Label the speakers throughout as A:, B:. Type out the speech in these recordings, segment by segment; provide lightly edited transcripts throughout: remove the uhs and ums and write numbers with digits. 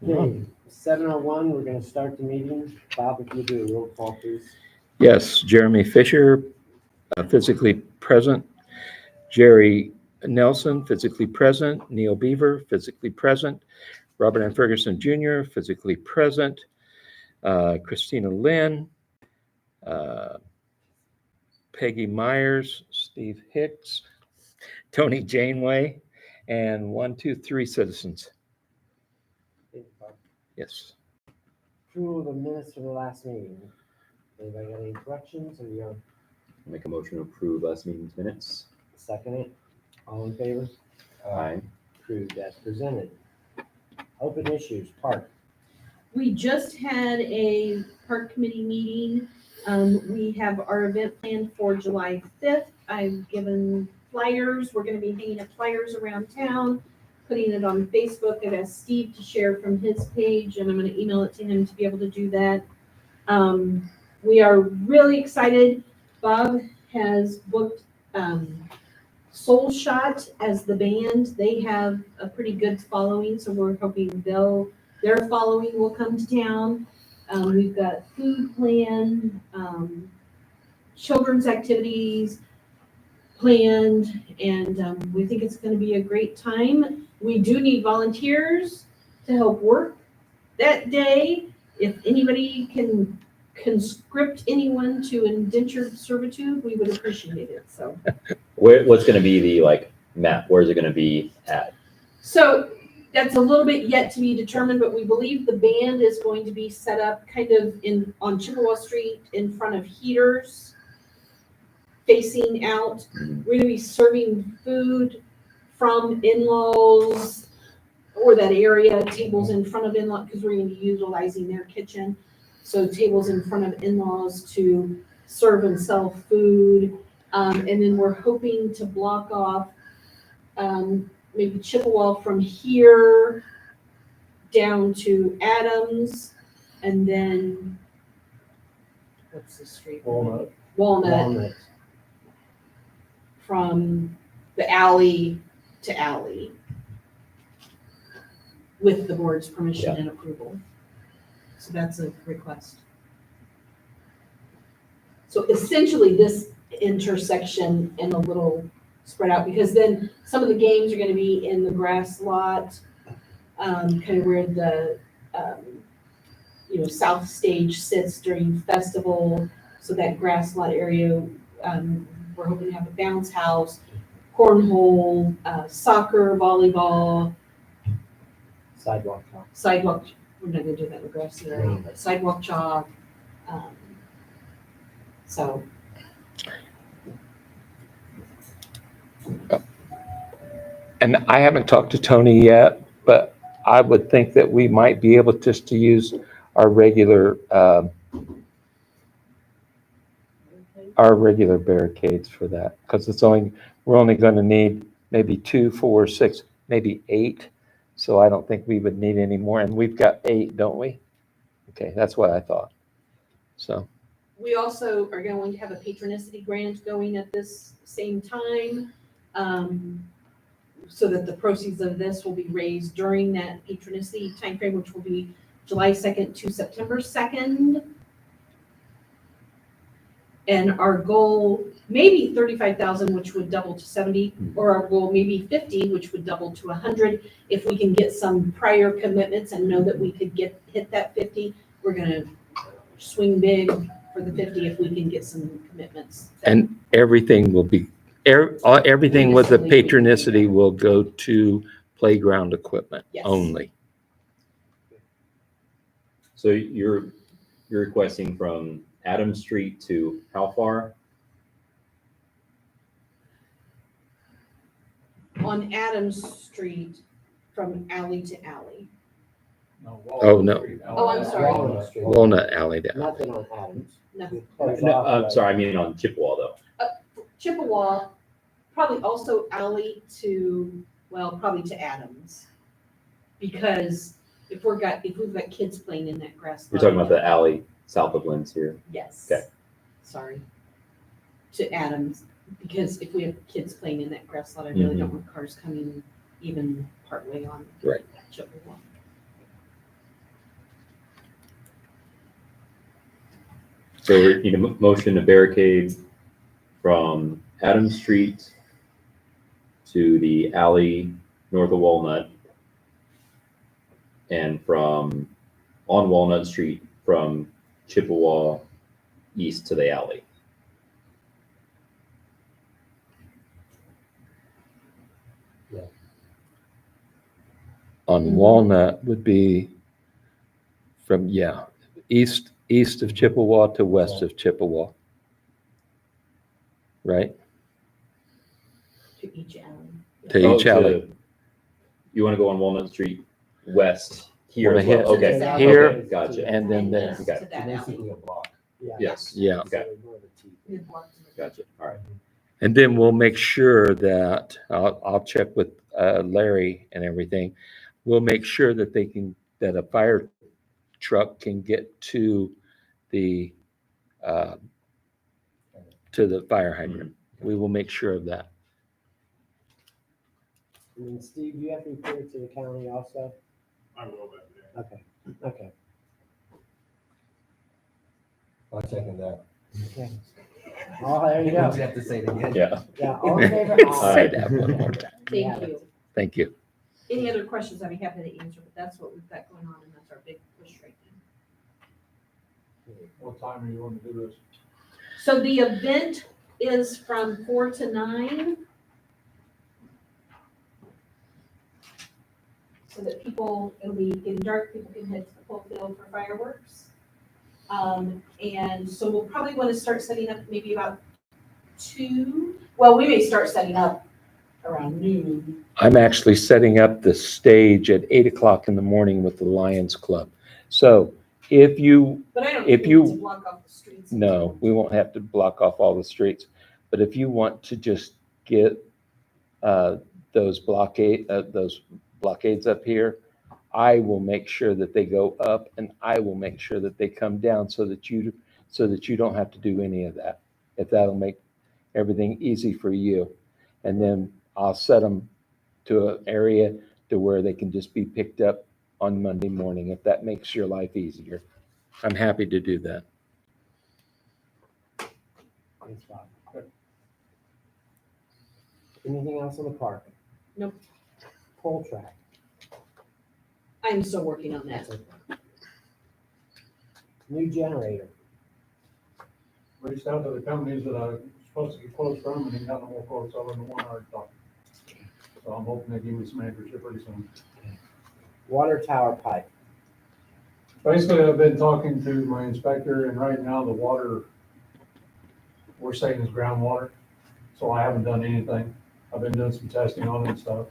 A: Okay, 7:01, we're going to start the meeting. Bob, if you do a roll call, please.
B: Yes, Jeremy Fisher, physically present. Jerry Nelson, physically present. Neil Beaver, physically present. Robert Ann Ferguson Jr., physically present. Christina Lynn, Peggy Myers, Steve Hicks, Tony Janeway, and 3 citizens. Yes.
A: Approval of the minutes for the last meeting. Anybody got any corrections or you
C: Make a motion to approve last meeting's minutes.
A: second it? All in favor?
C: Aye.
A: Approved as presented. Open issues, park.
D: We just had a park committee meeting. We have our event planned for July 5th. I've given flyers. We're going to be hanging up flyers around town, putting it on Facebook. I've asked Steve to share from his page, and I'm going to email it to him to be able to do that. We are really excited. Bob has booked Soul Shot as the band. They have a pretty good following, so we're hoping their following will come to town. We've got food planned, children's activities planned, and we think it's going to be a great time. We do need volunteers to help work that day. If anybody can conscript anyone to indentured servitude, we would appreciate it. So,
C: What's going to be the map? Where's it going to be at?
D: So that's a little bit yet to be determined, but we believe the band is going to be set up kind of on Chippewa Street in front of heaters, facing out. We're going to be serving food from in-laws or that area, tables in front of in-laws, because we're going to be utilizing their kitchen. So tables in front of in-laws to serve and sell food. And then we're hoping to block off maybe Chippewa from here down to Adams, and then what's the street? Walnut. From the alley to alley with the board's permission and approval. So that's a request. So essentially this intersection and a little spread out, because then some of the games are going to be in the grass lot, kind of where the south stage sits during festival. So that grass lot area, we're hoping to have a bounce house, cornhole, soccer, volleyball,
A: Sidewalk talk.
D: sidewalk. We're not going to do that in the grassy area, but sidewalk chalk. So.
B: And I haven't talked to Tony yet, but I would think that we might be able just to use our regular barricades for that, because we're only going to need maybe 2, 4, 6, maybe 8. So I don't think we would need any more. And we've got 8, don't we? Okay, that's what I thought. So
D: We also are going to have a patronicity grant going at this same time, so that the proceeds of this will be raised during that patronicity timeframe, which will be July 2nd to September 2nd. And our goal may be 35,000, which would double to 70, or our goal may be 50, which would double to 100. If we can get some prior commitments and know that we could hit that 50, we're going to swing big for the 50 if we can get some commitments.
B: and everything will be everything with the patronicity will go to playground equipment only.
C: So you're requesting from Adams Street to how far?
D: On Adams Street from alley to alley.
B: Oh, no.
D: Oh, I'm sorry.
A: Walnut Street.
B: Walnut Alley down.
A: Nothing on Adams.
D: Nothing.
C: No, I'm sorry, I mean on Chippewa though.
D: Chippewa, probably also alley to, probably to Adams. Because if we've got kids playing in that grass.
C: You're talking about the alley south of Lynn's here.
D: Yes.
C: Okay.
D: Sorry. To Adams, because if we have kids playing in that grass lot, I really don't want cars coming even partway on
B: Right.
D: Chippewa.
C: So we need a motion to barricade from Adams Street to the alley north of Walnut, and from on Walnut Street from Chippewa east to the alley.
B: On Walnut would be from, east of Chippewa to west of Chippewa. Right?
D: To each alley.
B: To each alley.
C: You want to go on Walnut Street west here
B: Wanna
C: as well?
B: hit
C: Okay.
D: this
B: here,
C: Okay, gotcha.
B: and then there.
D: this
C: Okay.
D: to that alley.
A: a block. Yeah.
C: Yes.
B: Yeah.
C: Okay.
D: Mid block to mid-
C: Gotcha. All right.
B: And then we'll make sure that, I'll check with Larry and everything. We'll make sure that that a fire truck can get to the fire hydrant. We will make sure of that.
A: And then Steve, you have to report to the county also?
E: I will, but yeah.
A: Okay.
F: I'll second that.
A: Okay. Oh, there you
F: You don't
A: go.
F: have to say it again.
C: Yeah.
A: Yeah, all in favor?
B: Say
A: Aye.
B: that one more time.
A: Yeah.
D: Thank you.
B: Thank you.
D: Any other questions I'd be happy to answer, but that's what we've got going on and that's our big push right now.
E: What time are you going to do this?
D: So the event is from 4 to 9. So that it'll be getting dark, people can head to the full field for fireworks. And so we'll probably want to start setting up maybe about 2. Well, we may start setting up around noon.
B: I'm actually setting up the stage at 8:00 in the morning with the Lions Club. So if you,
D: But I don't
B: If
D: think we
B: you-
D: need to block off the streets.
B: no, we won't have to block off all the streets. But if you want to just get those blockades up here, I will make sure that they go up, and I will make sure that they come down so that you don't have to do any of that. If that'll make everything easy for you. And then I'll set them to an area to where they can just be picked up on Monday morning, if that makes your life easier. I'm happy to do that.
A: Thanks, Bob. Anything else on the park?
D: Nope.
A: Pole track.
D: I'm still working on that.
A: That's okay. New generator.
E: Reached out to the companies that I was supposed to get quotes from, and he got no more quotes other than the one I already talked. So I'm hoping they give me some answers here pretty soon.
A: Water tower pipe.
E: Basically, I've been talking to my inspector, and right now the water, we're saying is groundwater, so I haven't done anything. I've been doing some testing on it and stuff.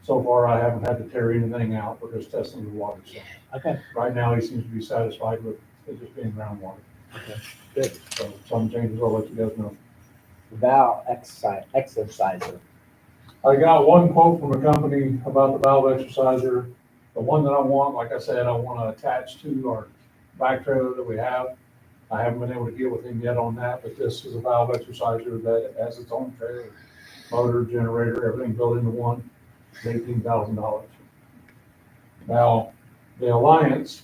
E: So far, I haven't had to tear anything out, we're just testing the water. So
A: Okay.
E: right now, he seems to be satisfied with it just being groundwater.
A: Okay. Good.
E: So if some changes, I'll let you guys know.
A: Valve exerciser.
E: I got one quote from a company about the valve exerciser. The one that I want, like I said, I want to attach to our back trailer that we have. I haven't been able to get with him yet on that, but this is a valve exerciser that has its own trailer, motor, generator, everything built into one. It's $18,000. Now, the Alliance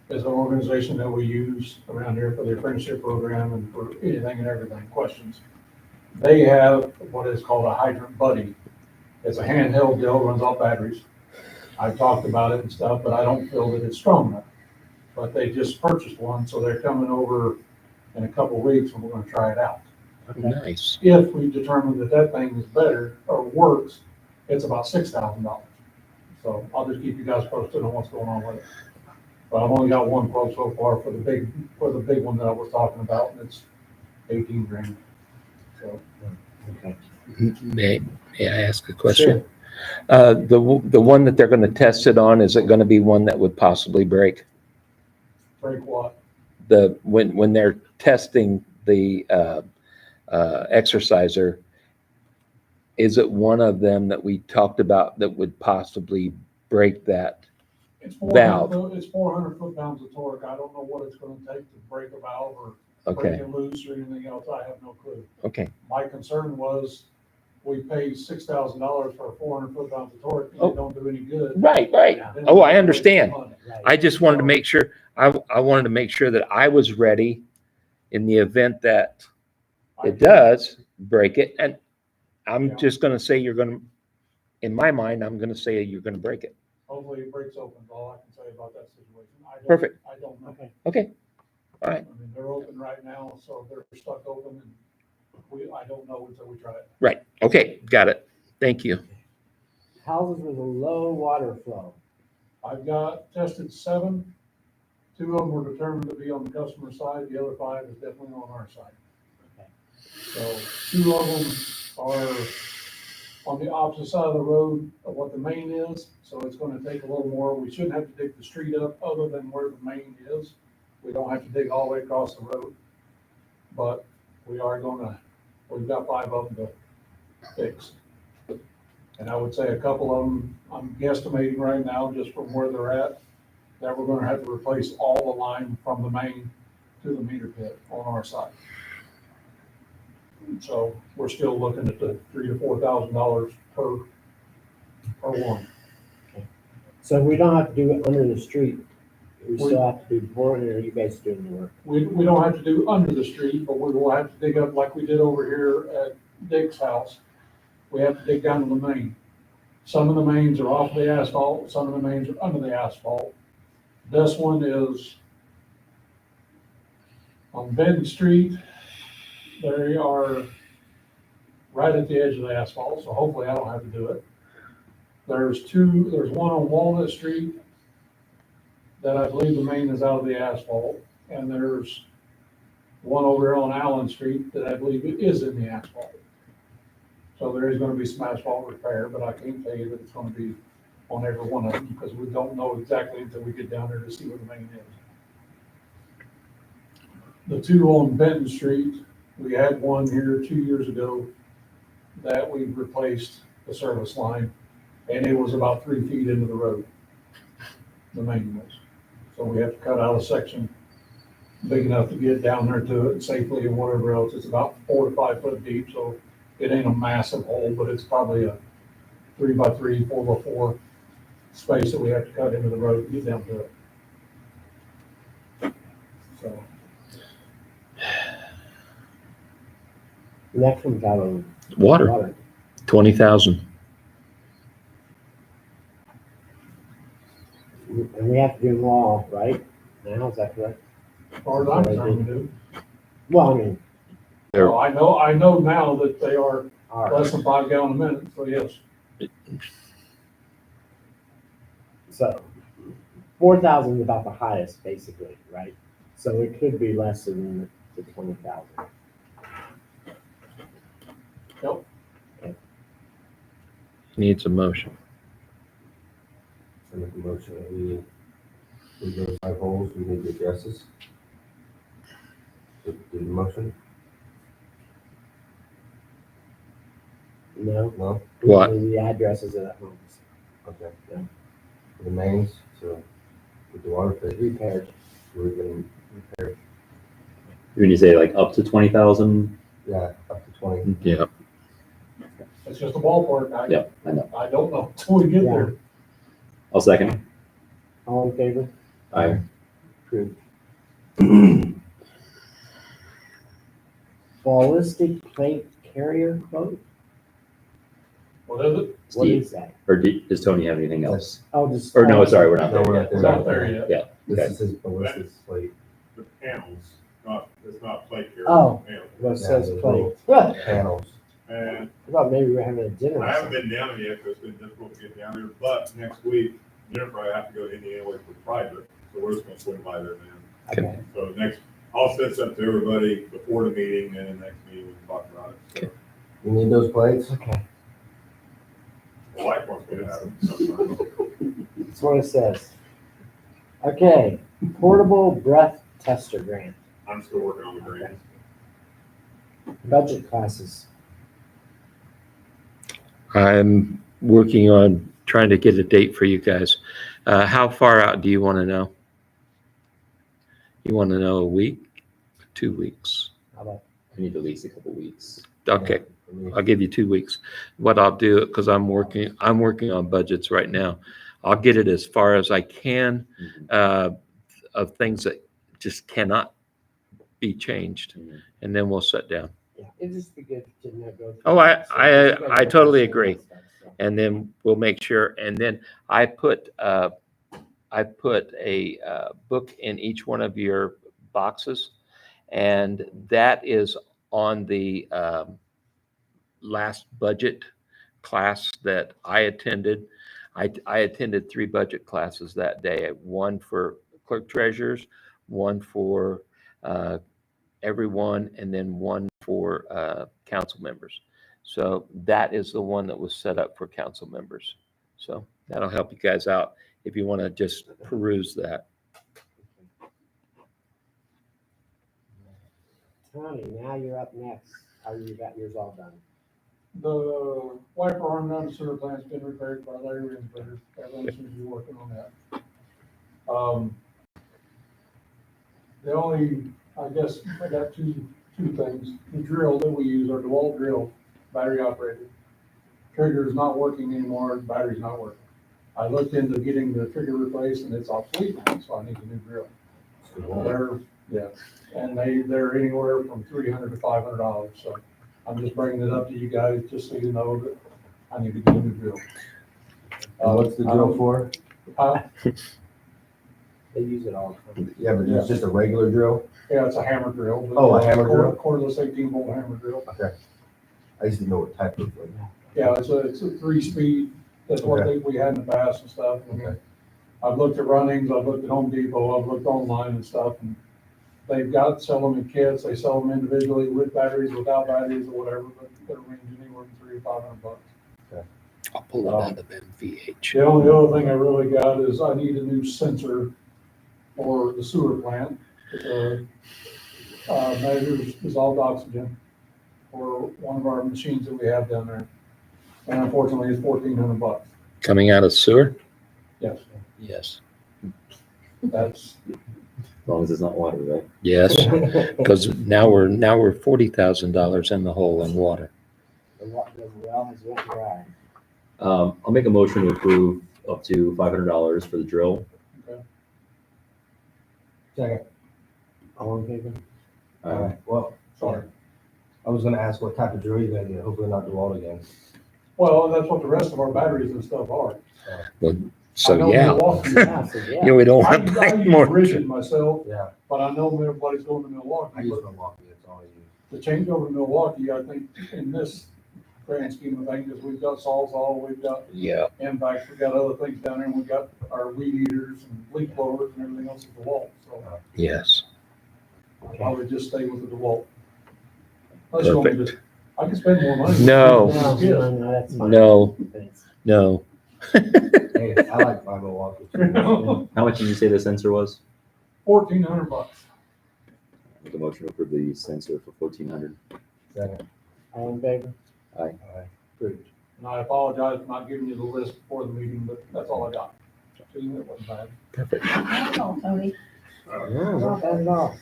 E: is an organization that we use around here for the apprenticeship program and for anything and everything, questions. They have what is called a hydrant buddy. It's a handheld deal, runs off batteries. I've talked about it and stuff, but I don't feel that it's strong enough. But they just purchased one, so they're coming over in a couple of weeks and we're gonna try it out.
B: Nice.
E: If we determine that that thing is better or works, it's about $6,000. So I'll just keep you guys posted on what's going on with it. But I've only got one quote so far for the big one that I was talking about, and it's 18 grand. So
A: Okay.
B: May I ask a question? The one that they're going to test it on, is it going to be one that would possibly break?
E: break what?
B: When they're testing the exerciser, is it one of them that we talked about that would possibly break that?
E: It's
B: Valve.
E: 400 foot-pounds of torque. I don't know what it's gonna take to break a valve or break
B: Okay,
E: it loose or anything else. I have no clue.
B: okay.
E: My concern was we pay $6,000 for 400 foot-pounds of torque and
B: Oh.
E: it don't do any good.
B: Right.
E: Then
B: Oh,
E: we're
B: I
E: wasting
B: understand.
E: money.
A: Right.
B: I just wanted to make sure, I wanted to make sure that I was ready in the event that it does break it. And I'm
E: Yeah.
B: just gonna say in my mind, I'm gonna say you're gonna break it.
E: Hopefully it breaks open, is all I can say about that situation.
B: Perfect.
E: I don't know.
A: Okay.
B: Okay, all right,
E: I mean, they're open right now, so they're stuck open and I don't know until we try it.
B: right. Okay, got it. Thank you.
A: Houses with a low water flow.
E: I've got tested 7. 2 of them were determined to be on the customer side, the other 5 is definitely on our side.
A: Okay.
E: So 2 of them are on the opposite side of the road of what the main is, so it's gonna take a little more. We shouldn't have to dig the street up other than where the main is. We don't have to dig all the way across the road. But we've got 5 of them to fix. And I would say a couple of them, I'm guesstimating right now, just from where they're at, that we're gonna have to replace all the line from the main to the meter pit on our side. So we're still looking at the $3,000 to $4,000 per one.
A: So we don't have to do it under the street. We still have to do boring, or are you guys doing the work?
E: We don't have to do under the street, but we will have to dig up like we did over here at Dick's house. We have to dig down to the main. Some of the mains are off the asphalt, some of the mains are under the asphalt. This one is on Benton Street. They are right at the edge of the asphalt, so hopefully I don't have to do it. There's one on Walnut Street that I believe the main is out of the asphalt, and there's one over on Allen Street that I believe is in the asphalt. So there is gonna be some asphalt repair, but I can't tell you that it's gonna be on every one of them, because we don't know exactly until we get down there to see where the main is. The 2 on Benton Street, we had one here 2 years ago that we replaced the service line, and it was about 3 feet into the road. The main was. So we have to cut out a section big enough to get down there to it safely and whatever else. It's about 4 to 5 foot deep, so it ain't a massive hole, but it's probably a 3 by 3, 4 by 4 space that we have to cut into the road to get down to it. So,
A: And that comes out of
B: Water,
A: water.
B: 20,000.
A: And we have to do them all, right? Now, is that correct?
E: as far as I'm concerned, we do.
A: Well, I mean,
E: Well, I know now that they are
A: all right.
E: less than 5 gallon a minute, so yes.
A: So 4,000 is about the highest, basically, right? So it could be less than the 20,000.
B: Needs a motion.
F: I make a motion that we go 5 holes, we need the addresses. Do the motion?
A: No?
F: No?
B: What?
A: The addresses of the homes.
F: Okay.
A: Yeah.
F: For the mains, so with the water pit,
A: Repaired.
F: we're gonna repair,
C: When you say like up to 20,000,
F: yeah, up to 20.
B: Yeah.
E: It's just a ballpark.
C: yeah, I know.
E: I don't know until we get there.
C: I'll second.
A: All in favor?
C: Aye.
A: Approved. Ballistic plate carrier quote?
E: What is it?
A: What
C: Steve,
A: is that?
C: or does Tony have anything else?
A: Oh, just.
C: Or no, sorry, we're not
F: No,
C: there
F: we're
C: yet.
F: not
E: It's not there yet.
C: Yeah,
F: This
C: okay.
F: is his ballistic plate
G: The panels, it's not plate carrier.
A: Oh.
G: Panels.
A: What says
F: Yeah, the
A: plate?
F: little- panels.
G: And
A: I thought maybe we were having a dinner. or
G: I haven't
A: something.
G: been down there yet, because it's been difficult to get down there, but next week, Jennifer, I have to go to Indiana for private, so we're just gonna swing by there, man.
A: Okay.
G: So I'll send something to everybody before the meeting, and the next meeting we can talk about it. So,
F: You need those plates?
A: Okay.
G: the wife wants me to have them sometime.
A: That's what it says. Okay, portable breath tester grant,
G: I'm still working on the grant.
A: budget classes.
B: I'm working on trying to get a date for you guys. How far out do you want to know? You want to know a week, 2 weeks?
A: How about,
C: I need at least a couple weeks.
B: Okay,
F: For me.
B: I'll give you 2 weeks. What I'll do, because I'm working on budgets right now. I'll get it as far as I can. of things that just cannot be changed, and then we'll sit down.
A: Yeah, it'd just be good to go through.
B: Oh, I-
A: that. So
B: I-
A: just go
B: I
A: over
B: totally
A: some of that
B: agree.
A: stuff, so.
B: And then we'll make sure, and then I put a book in each one of your boxes, and that is on the last budget class that I attended. I attended 3 budget classes that day, one for clerk treasurers, one for everyone, and then one for council members. So that is the one that was set up for council members. So that'll help you guys out if you want to just peruse that.
A: Tony, now you're up next. How you got yours all done?
E: The wiper arm down the sewer plant's been repaired by Larry Rinsberger. Everyone seems to be working on that. The only, I guess, I got two things. The drill that we use, our DeWalt drill, battery operated. Trigger's not working anymore, the battery's not working. I looked into getting the trigger replaced and it's obsolete now, so I need a new drill. And they're anywhere from $300 to $500, so I'm just bringing it up to you guys, just so you know that I need to get a new drill.
F: And what's the drill for?
A: They use it all the time.
F: Yeah, but it's just a regular drill?
E: Yeah, it's a hammer drill. but
F: Oh, a hammer drill?
E: Cordless 18-volt hammer drill.
F: Okay. I used to know what type of,
E: Yeah, it's a 3-speed, that's what we had in the past and stuff.
F: Okay.
E: I've looked at Runnings, I've looked at Home Depot, I've looked online and stuff, and they've sell them in kits, they sell them individually with batteries, without batteries or whatever, but they're ranging anywhere from $300 to $500.
B: I'll pull it out of MVH.
E: The only other thing I really got is I need a new sensor for the sewer plant. It measures dissolved oxygen for one of our machines that we have down there. And unfortunately, it's $1,400.
B: Coming out of sewer?
E: Yes,
B: Yes.
E: that's,
C: As long as it's not water, right?
B: Yes, because now we're $40,000 in the hole in water.
A: The well has went dry.
C: I'll make a motion to approve up to $500 for the drill.
F: second.
A: All in favor?
F: Well,
E: sorry.
F: I was gonna ask what type of drill you gonna get, hopefully not DeWalt again.
E: Well, that's what the rest of our batteries and stuff are. I
B: So,
E: know
B: yeah.
E: Milwaukee-
A: Yeah, so yeah.
B: Yeah, we don't
E: I
B: want to
E: I
B: buy
E: use
B: more.
E: Rigid myself,
F: Yeah,
E: but I know everybody's going to
F: I
E: Milwaukee.
F: use
E: But
F: Milwaukee, that's all I use.
E: the change over to Milwaukee, I think, in this grand scheme of things, is we've got Sawzall, we've got
B: Yeah,
E: Impact, we've got other things down there, and we've got our weed eaters and leaf blowers and everything else at DeWalt. So
B: yes.
E: I would just stay with the DeWalt. Unless you want me to, I can spend more money.
B: No.
A: No, that's fine.
B: No,
A: Thanks.
B: no.
F: Hey, I like my Milwaukee.
E: $1,400.
C: How much did you say the sensor was? Make a motion to approve the sensor for $1,400.
F: Second.
A: All in favor?
C: Aye.
A: Approved.
E: And I apologize for not giving you the list before the meeting, but that's all I got. So, it wasn't bad.
B: Perfect.
D: Tony.
A: No, not bad at all.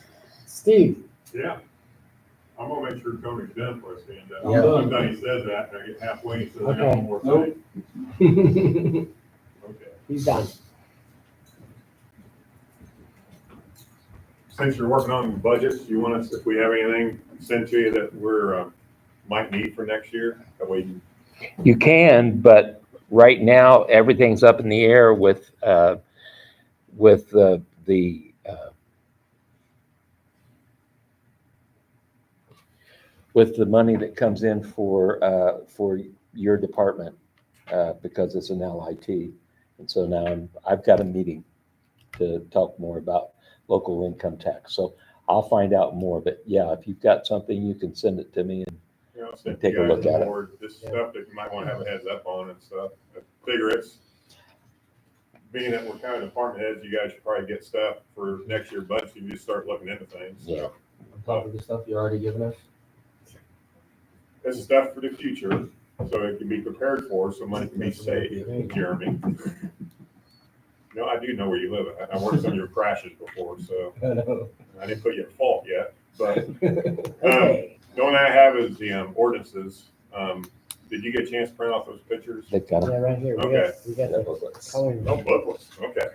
A: Steve,
G: Yeah. I'm gonna make sure Tony's done before I stand up.
F: Yeah.
G: Sometimes he says that, and I get halfway, he says, I got
A: Okay.
G: one more
E: Nope.
G: thing. Okay.
A: he's done.
G: Since you're working on budgets, you want us, if we have anything sent to you that we're, might need for next year, that way you
B: You can, but right now, everything's up in the air with the with the money that comes in for your department, because it's an LIT. And so now I've got a meeting to talk more about local income tax. So I'll find out more, but yeah, if you've got something, you can send it to me. And
G: You know, send
B: Take a
G: you guys
B: look at it.
G: more, this stuff that you might wanna have a heads up on and stuff. I figure it's, being that we're kind of department heads, you guys should probably get stuff for next year budget, you just start looking into things.
B: Yeah.
F: On top of the stuff you're already giving us?
G: This is stuff for the future, so it can be prepared for, so money can be saved, Jeremy. No, I do know where you live. I worked on your crashes before, so
F: I know.
G: I didn't put you at fault yet, but,
A: Okay.
G: the only thing I have is the ordinances. Did you get a chance to print off those pictures?
B: they've got
A: Yeah, right here.
G: Okay.
A: We got the color.
G: No booklets, okay.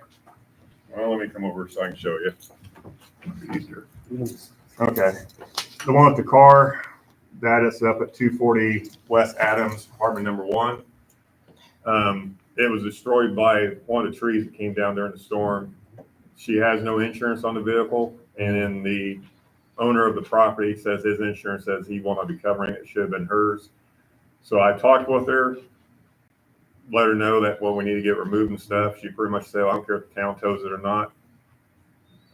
G: Well, let me come over so I can show you. Easier.
A: You can just-
G: Okay, the one with the car, that is up at 240 West Adams, apartment number 1. It was destroyed by one of the trees that came down during the storm. She has no insurance on the vehicle, and then the owner of the property says his insurance says he will not be covering it. It should have been hers. So I talked with her, let her know that, well, we need to get removed and stuff. She pretty much said, I don't care if the town tows it or not.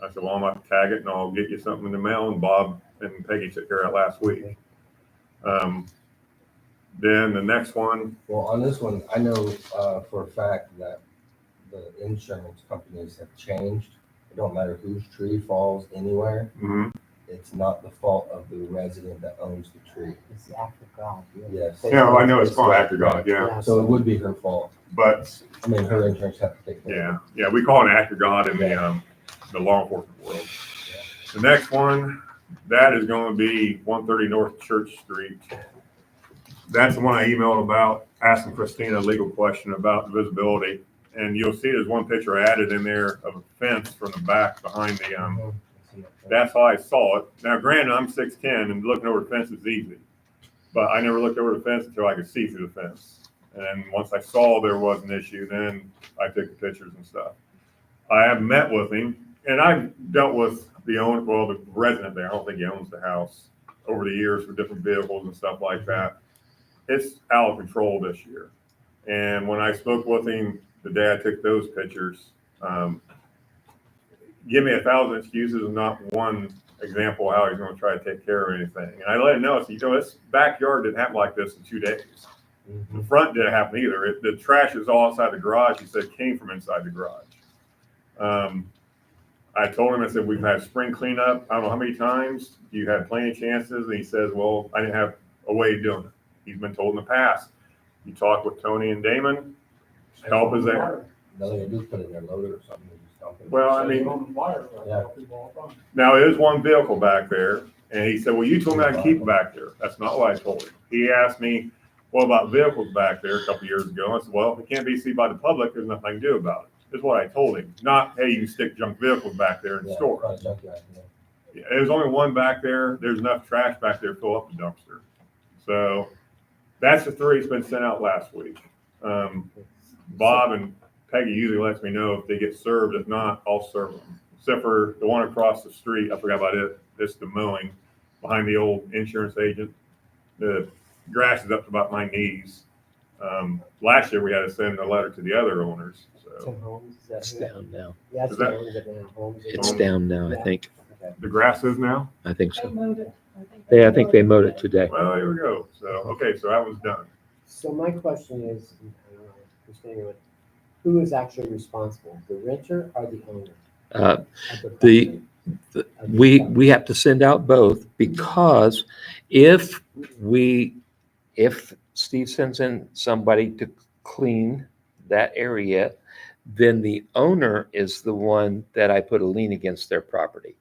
G: I said, well, I'm going to tag it and I'll get you something in the mail. And Bob and Peggy took care of it last week. Then the next one,
F: Well, on this one, I know for a fact that the insurance companies have changed. It don't matter whose tree falls anywhere. It's not the fault of the resident that owns the tree.
A: It's the act of God.
F: Yes.
G: yeah, I know it's called After God, yeah.
F: So it would be her fault.
G: But
F: I mean, her insurance have to take care of
G: yeah, we call it After God in the law enforcement world. The next one, that is going to be 130 North Church Street. That's the one I emailed about, asking Christina a legal question about visibility. And you'll see there's one picture I added in there of a fence from the back behind the, that's how I saw it. Now granted, I'm 6'10" and looking over the fence is easy, but I never looked over the fence until I could see through the fence. And once I saw there was an issue, then I took the pictures and stuff. I have met with him, and I've dealt with the resident there. I don't think he owns the house, over the years for different vehicles and stuff like that. It's out of control this year. And when I spoke with him the day I took those pictures, give me 1,000 excuses and not one example of how he's going to try to take care of anything. And I let him know, this backyard didn't happen like this in 2 days. The front didn't happen either. The trash is all outside the garage. He said it came from inside the garage. I told him, I said, we've had spring cleanup. I don't know how many times. You had plenty of chances. And he says, well, I didn't have a way of doing it. He's been told in the past. You talk with Tony and Damon, help is there.
F: No, they do put it in their loader or something. Just dump it.
G: Well, I mean,
F: Yeah.
G: now there is one vehicle back there. And he said, well, you told me I could keep it back there. That's not what I told him. He asked me, what about vehicles back there a couple of years ago? I said, well, if it can't be seen by the public, there's nothing I can do about it. Is what I told him. Not, hey, you can stick junk vehicles back there and
F: Yeah,
G: store
F: probably
G: it.
F: junkyard, yeah.
G: There's only one back there. There's enough trash back there to fill up the dumpster. So that's the 3 that's been sent out last week. Bob and Peggy usually lets me know if they get served. If not, I'll serve them. Except for the one across the street. I forgot about it. It's the mowing behind the old insurance agent. The grass is up to about my knees. Last year we had to send a letter to the other owners.
A: To
G: So
A: Homes, is that
B: It's
A: who-
B: down now.
A: Yeah, it's
G: Is that-
A: the owners that own Homes.
B: It's down now, I think.
A: Okay.
G: the grass is now?
B: I think
D: They
B: so.
D: mowed it.
B: I think they mowed it today.
G: Well, there we go. So, okay, so that was done.
A: So my question is, I don't know, Christina, who is actually responsible, the renter or the owner?
B: Uh,
A: of the
B: the-
A: property?
B: We have to send out both because if Steve sends in somebody to clean that area, then the owner is the one that I put a lien against their property.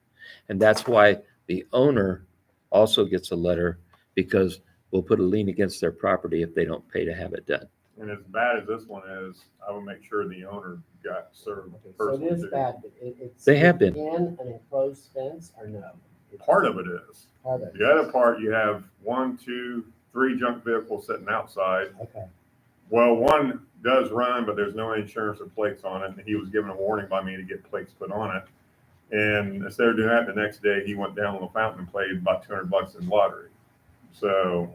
B: And that's why the owner also gets a letter, because we'll put a lien against their property if they don't pay to have it done.
G: And as bad as this one is, I will make sure the owner got served
A: Okay, so it
G: personally.
A: is
G: too.
A: bad, but it's.
B: They have been.
A: In an enclosed fence or no? It's
G: Part of it is.
A: Part of it.
G: The other part, you have 1, 2, 3 junk vehicles sitting outside.
A: Okay,
G: Well, one does run, but there's no insurance or plates on it. And he was given a warning by me to get plates put on it. And instead of doing that, the next day he went down on the fountain and played about $200 in lottery. So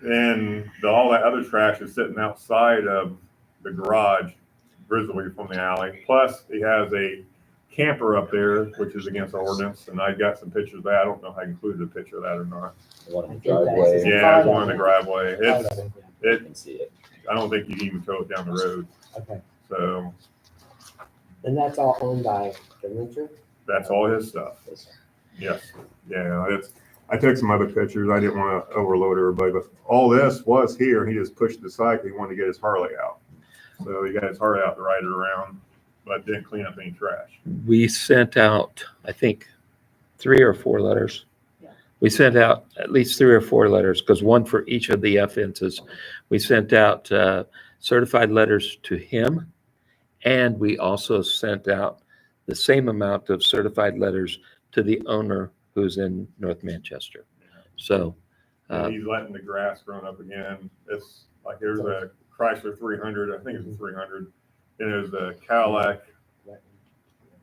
G: then all that other trash is sitting outside of the garage, visibly from the alley. Plus, he has a camper up there, which is against our ordinance, and I got some pictures of that. I don't know if I included a picture of that or not.
F: The one in
A: I
F: the
A: think that's-
F: driveway.
G: Yeah, it's one in the driveway.
A: part
G: It's,
A: of it, yeah.
G: it,
F: can see it.
G: I don't think you can even tow it down the road.
A: Okay,
G: So
A: and that's all owned by the renter?
G: that's all his stuff. Yes. Yeah, I took some other pictures. I didn't want to overload everybody, but all this was here. He just pushed it aside because he wanted to get his Harley out. So he got his Harley out to ride it around, but didn't clean up any trash.
B: We sent out, I think, 3 or 4 letters.
D: Yeah.
B: We sent out at least 3 or 4 letters, because one for each of the offenses. We sent out certified letters to him And we also sent out the same amount of certified letters to the owner who's in North Manchester. So,
G: And he's letting the grass grow up again. It's like there's a Chrysler 300, I think it's a 300, and there's a Cadillac.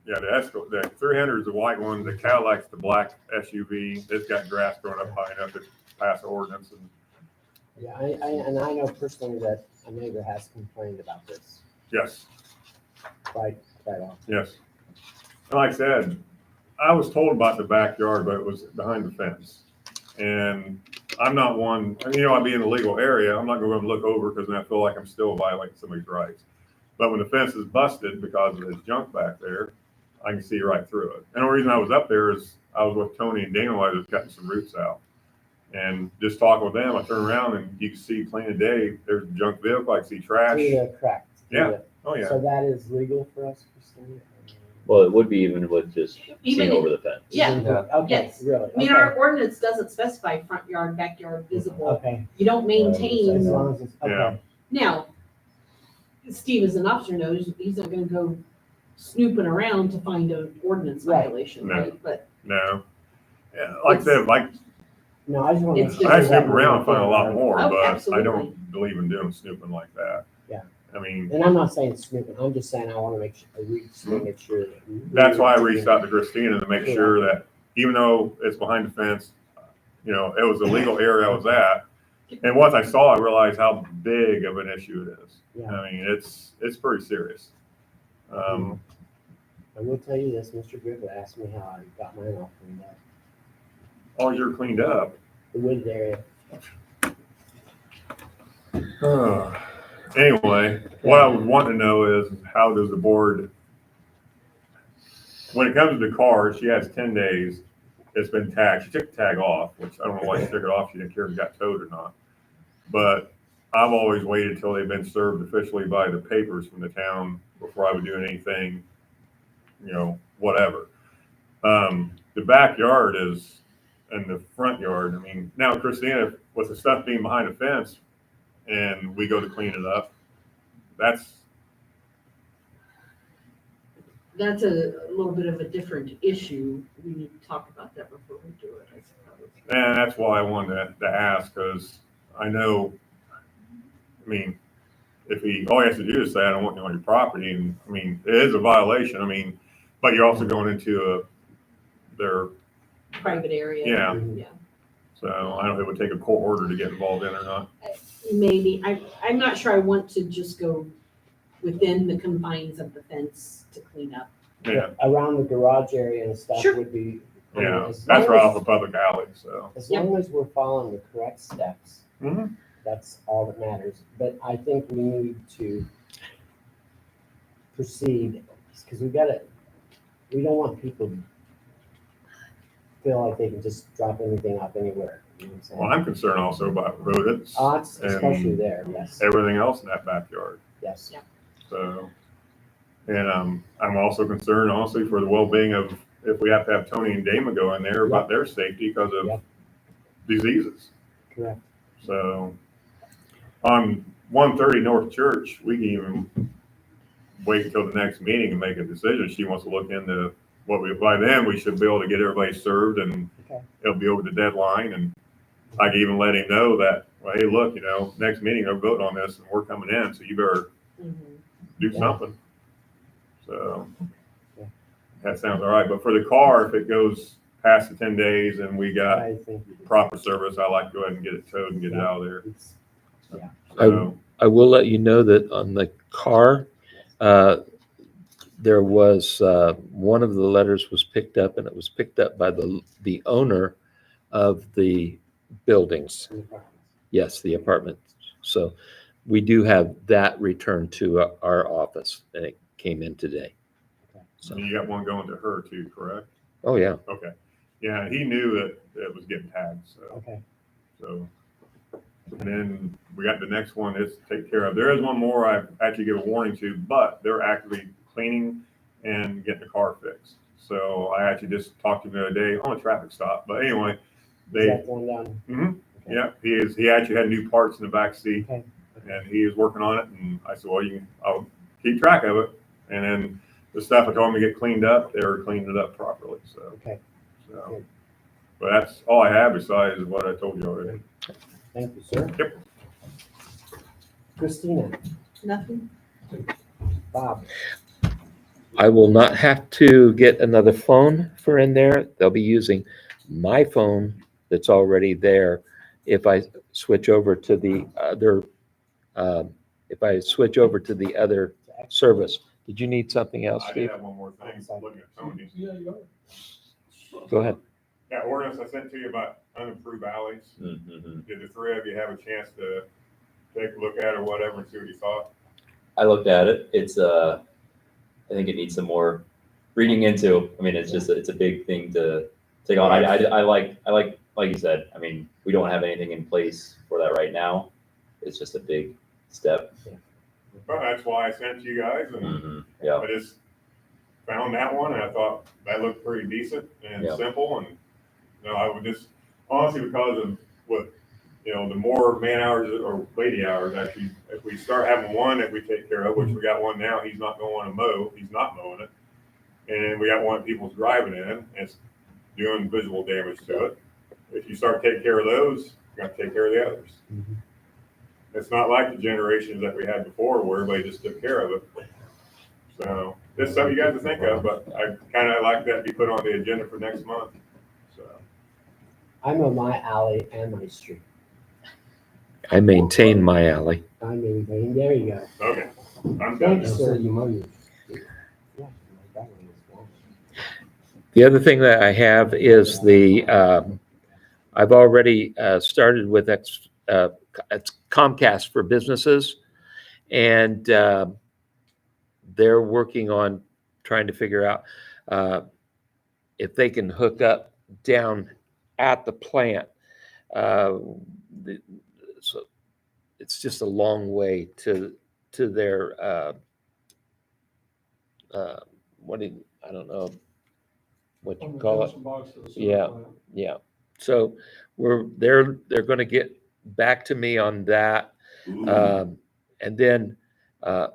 G: Yeah, the 300 is the white one. The Cadillac's the black SUV. It's got grass growing up high enough to pass the ordinance. And
A: Yeah, and I know personally that a neighbor has complained about this
G: yes,
A: quite often.
G: yes. And like I said, I was told about the backyard, but it was behind the fence. And I'm not one, I'd be in a legal area. I'm not going to look over because then I feel like I'm still violating somebody's rights. But when the fence is busted because of this junk back there, I can see right through it. And the reason I was up there is I was with Tony and Dana while I was cutting some roots out. And just talking with them, I turn around and you can see plain as day, there's a junk vehicle, I can see trash.
A: Through the cracks.
G: Yeah. Oh, yeah.
A: So that is legal for us, Christina?
C: Well, it would be even with just
D: Even
C: seeing
D: if-
C: over the fence.
D: Yeah,
A: Okay,
D: Yes.
A: really?
D: I mean,
A: Okay.
D: our ordinance doesn't specify front yard, backyard, visible.
A: Okay.
D: You don't
A: As
D: maintain.
A: long as it's,
G: Yeah.
A: okay.
D: Now, Steve as an officer knows he's not gonna go snooping around to find an ordinance
A: Right.
D: violation,
G: No.
D: right? But
G: No. Yeah, like I said, like
A: No, I just want to.
D: It's
G: I snoop around and find a lot more,
D: Oh,
G: but I
D: absolutely.
G: don't believe in doing snooping like that.
A: Yeah.
G: I mean,
A: And I'm not saying snooping, I'm just saying I want to make sure, we just want to make sure. that
G: that's why I reached out to Christina to make sure that even though it's behind the fence, it was a legal area I was at. And once I saw, I realized how big of an issue it is.
A: Yeah.
G: I mean, it's pretty serious.
A: I will tell you this, Mr. Griffith asked me how I got mine all cleaned up.
G: Oh, you're cleaned up.
A: The wooded area.
G: Anyway, what I would want to know is how does the board, when it comes to the car, she has 10 days. It's been tagged. She took the tag off, which I don't know why she took it off. She didn't care if it got towed or not. But I've always waited till they've been served officially by the papers from the town before I would do anything, whatever. The backyard is, and the front yard, I mean, now Christina, with the stuff being behind the fence and we go to clean it up, that's
D: a little bit of a different issue. We need to talk about that before we do it, I suppose.
G: And that's why I wanted to ask, because I know, if all he has to do is say, I don't want you on your property, and, it is a violation, but you're also going into their,
D: Private area.
G: Yeah.
D: Yeah.
G: so I don't know if it would take a court order to get involved in or not.
D: Maybe. I'm not sure I want to just go within the confines of the fence to clean up.
G: Yeah,
A: Around the garage area and stuff
D: Sure.
A: would be.
G: yeah,
A: as
G: that's
A: long
G: right
A: as-
G: off a public alley, so.
A: As long as we're following the correct steps,
G: Mhm.
A: that's all that matters. But I think we need to proceed, because we don't want people to feel like they can just drop anything off anywhere. You know what I'm saying?
G: Well, I'm concerned also about rodents,
A: Odds, especially
G: and
A: there, yes,
G: everything else in that backyard.
A: yes.
D: Yeah.
G: So, and I'm also concerned honestly for the well-being of, if we have to have Tony and Dama go in there about their safety because of
A: Yep.
G: diseases.
A: Correct.
G: So on 130 North Church, we can even wait until the next meeting and make a decision. She wants to look into by then we should be able to get everybody served and
A: Okay.
G: it'll be over the deadline. And I can even let him know that, well, hey, look, next meeting, they'll vote on this and we're coming in, so you better do
A: Yeah.
G: something. So
A: Yeah.
G: that sounds all right. But for the car, if it goes past the 10 days and we got
A: I think
G: proper service, I like to go ahead and get it towed and get it out of there.
A: it's,
G: So,
B: I will let you know that on the car, there was, one of the letters was picked up, and it was picked up by the owner of the buildings. Yes, the apartment. So we do have that returned to our office, and it came in today. So,
G: you got one going to her too, correct?
B: oh, yeah.
G: Okay. Yeah, he knew that it was getting tagged, so.
A: Okay.
G: So, and then we got the next one is taken care of. There is one more I actually give a warning to, but they're actively cleaning and getting the car fixed. So I actually just talked to him the other day on a traffic stop. But anyway,
A: Is
G: they,
A: that one down?
G: Mhm.
A: Okay.
G: yeah, he actually had new parts in the back seat
A: Okay.
G: and he is working on it. And I said, well, I'll keep track of it. And then the stuff I told them to get cleaned up, they were cleaning it up properly, so.
A: Okay,
G: So, but that's all I have besides what I told you already.
A: thank you, sir.
G: Yep.
A: Christina,
D: Nothing?
A: Bob,
B: I will not have to get another phone for in there. They'll be using my phone that's already there if I switch over to the other, service. Did you need something else,
G: I did
B: Steve?
G: have one more thing, looking at Tony's.
E: Yeah, you are.
B: Go ahead.
G: That ordinance I sent to you about unimproved alleys,
C: Mm-hmm.
G: did the three of you have a chance to take a look at it or whatever and see what you thought?
C: I looked at it. It's I think it needs some more reading into. I mean, it's just it's a big thing to take on. I like you said. I mean, we don't have anything in place for that right now. It's just a big step.
G: But that's why I sent to you guys, and
C: Mm-hmm. Yeah.
G: I just found that one, and I thought that looked pretty decent and
C: Yeah.
G: simple, and, you know, I would just, honestly, because of what, you know, the more man hours or lady hours, actually, if we start having one that we take care of, which we got one now, he's not going to mow, he's not mowing it, and we got one people's driving in, and it's doing visual damage to it. If you start taking care of those, you got to take care of the others.
A: Mhm.
G: It's not like the generations that we had before where everybody just took care of it. So this is something you guys to think of, but I kind of like that to be put on the agenda for next month. So
A: I'm on my alley and my street.
B: I maintain my alley.
A: I mean, there you go.
G: okay, I'm done.
A: Thanks,
G: now.
A: sir.
F: So you mow your
A: Yeah, that one is long.
B: The other thing that I have is I've already started with it's Comcast for businesses, and they're working on trying to figure out if they can hook up down at the plant. So it's just a long way to their I don't know what you
E: From the
B: call it.
E: junction box to the sewer
B: Yeah.
E: plant.
B: Yeah, so they're going to get back to me on that. And then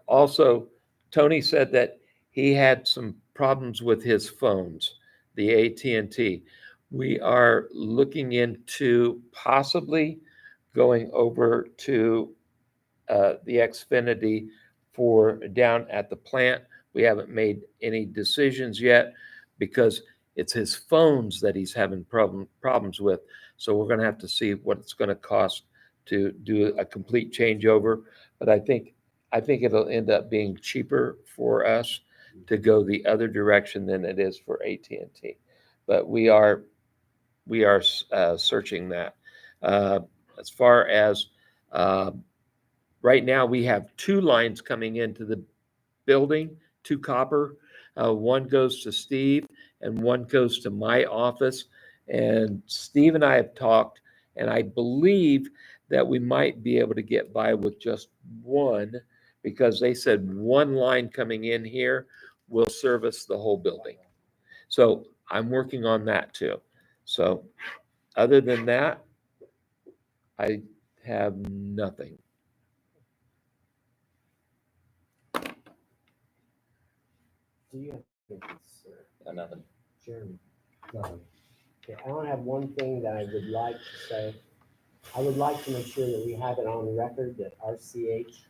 B: also, Tony said that he had some problems with his phones, the AT&T. We are looking into possibly going over to the Xfinity for down at the plant. We haven't made any decisions yet because it's his phones that he's having problems with. So we're going to have to see what it's going to cost to do a complete changeover. But I think it'll end up being cheaper for us to go the other direction than it is for AT&T. But we are searching that. As far as right now, we have 2 lines coming into the building, 2 copper. One goes to Steve and one goes to my office. And Steve and I have talked, and I believe that we might be able to get by with just one, because they said one line coming in here will service the whole building. So I'm working on that too. So other than that, I have nothing.
A: Do you have anything, sir?
C: Nothing.
A: Jeremy?
F: nothing.
A: Okay, I only have one thing that I would like to say. I would like to make sure that we have it on record that RCH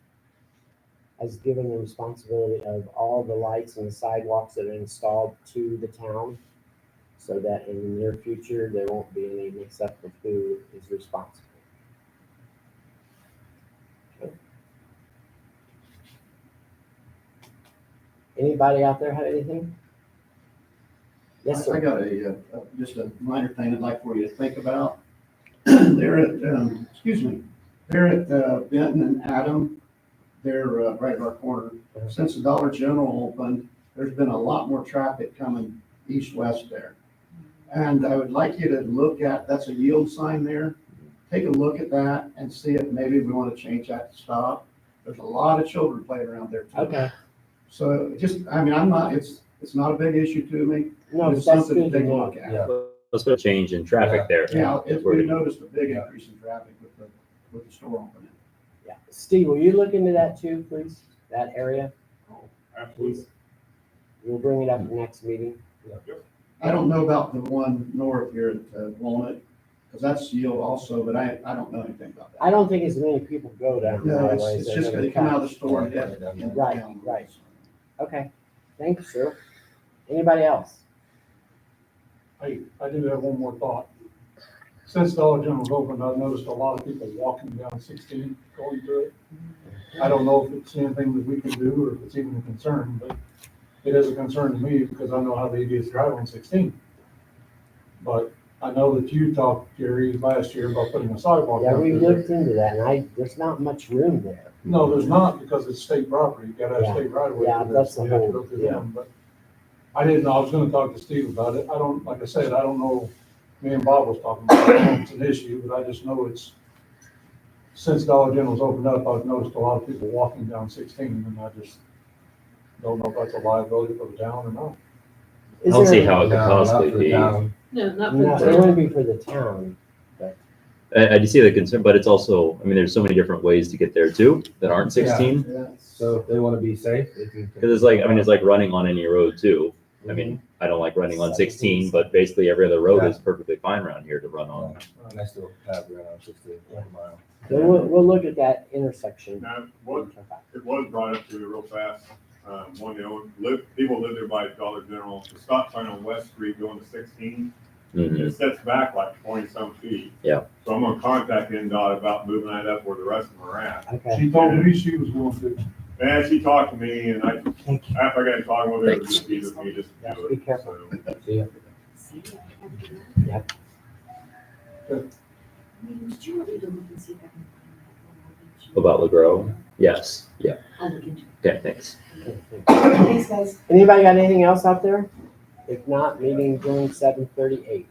A: has given the responsibility of all the lights and the sidewalks that are installed to the town, so that in the near future, there won't be any mix-up of who is responsible. Okay. Anybody out there have anything? Yes,
H: I
A: sir.
H: got just a minor thing I'd like for you to think about. They're at, they're at Benton and Adam. They're right at our corner. Since the Dollar General opened, there's been a lot more traffic coming east-west there. And I would like you to look at, that's a yield sign there. Take a look at that and see if maybe we want to change that to stop. There's a lot of children playing around there too.
A: Okay.
H: So just, it's not a big issue to me.
A: No,
H: It's
A: but that's
H: something to
A: good to
H: take a
A: know.
H: look at.
F: Yeah.
C: Let's put a change in traffic there.
H: Yeah, we noticed a big increase in traffic with the store opening.
A: Yeah. Steve, will you look into that too, please? That area?
G: I Absolutely.
A: We'll bring it up at the next meeting.
H: I don't know about the one north here at Walnut, because that's yield also, but I don't know anything about that.
A: I don't think as many people go down
H: No,
A: that
H: it's,
A: way.
H: it's
A: so
H: just
A: they're
H: gonna come out of the
A: cut.
H: store and head.
A: Right, right. Okay, thanks, sir. Anybody else?
E: I do have one more thought. Since Dollar General's opened, I've noticed a lot of people walking down 16, going to it. I don't know if it's anything that we can do or if it's even a concern, but it is a concern to me because I know how the idiots drive on 16. But I know that you talked, Jerry, last year about putting a sidewalk
A: Yeah,
E: down
A: we
E: through there.
A: looked into that and there's not much room there.
E: No, there's not because it's state property. You gotta have
A: Yeah.
E: state right of way.
A: Yeah,
E: for
A: that's
E: this.
A: the
E: You have to
A: whole-
E: go through
A: yeah.
E: them, but I didn't know. I was gonna talk to Steve about it. I don't, like I said, I don't know. Me and Bob was talking about it. I don't know if it's an issue, but I just know it's, since Dollar General's opened up, I've noticed a lot of people walking down 16 and I just don't know if that's a liability for the town or not.
C: I
A: Is
C: don't see
A: there-
C: how it could
F: No, not
C: possibly
F: for the
C: be.
F: town.
D: No, not
A: No,
D: for
A: it
D: the
A: wouldn't be for the town.
C: I do see the concern, but it's also, I mean, there's so many different ways to get there too that aren't 16.
H: Yeah.
F: So if they want to be safe, they can.
C: Because it's like, I mean, it's like running on any road too. I mean, I don't like running on 16, but basically every other road is perfectly fine around here to run on.
F: And I still have around 16 mile.
A: So we'll look at that intersection.
G: Now, it was brought up to me real fast. One of the people live there by Dollar General, the stop sign on West Street going to 16.
C: Mhm.
G: It sets back like 20-some feet.
C: Yeah.
G: So I'm gonna contact NDOT about moving that up where the rest of them are at.
A: Okay.
E: She told me she was going to.
G: And she talked to me and after I got talking with her, it was just easier for me just
A: Yeah,
G: to do
A: be
G: it.
A: careful.
G: So,
A: See ya.
I: Did you want me to look and see if I can find
C: About LeGros? Yes. Yeah.
I: that? I'll look into
C: Okay, thanks.
I: it. Thanks, guys.
A: Anybody got anything else out there? If not, meeting adjourned 7:38.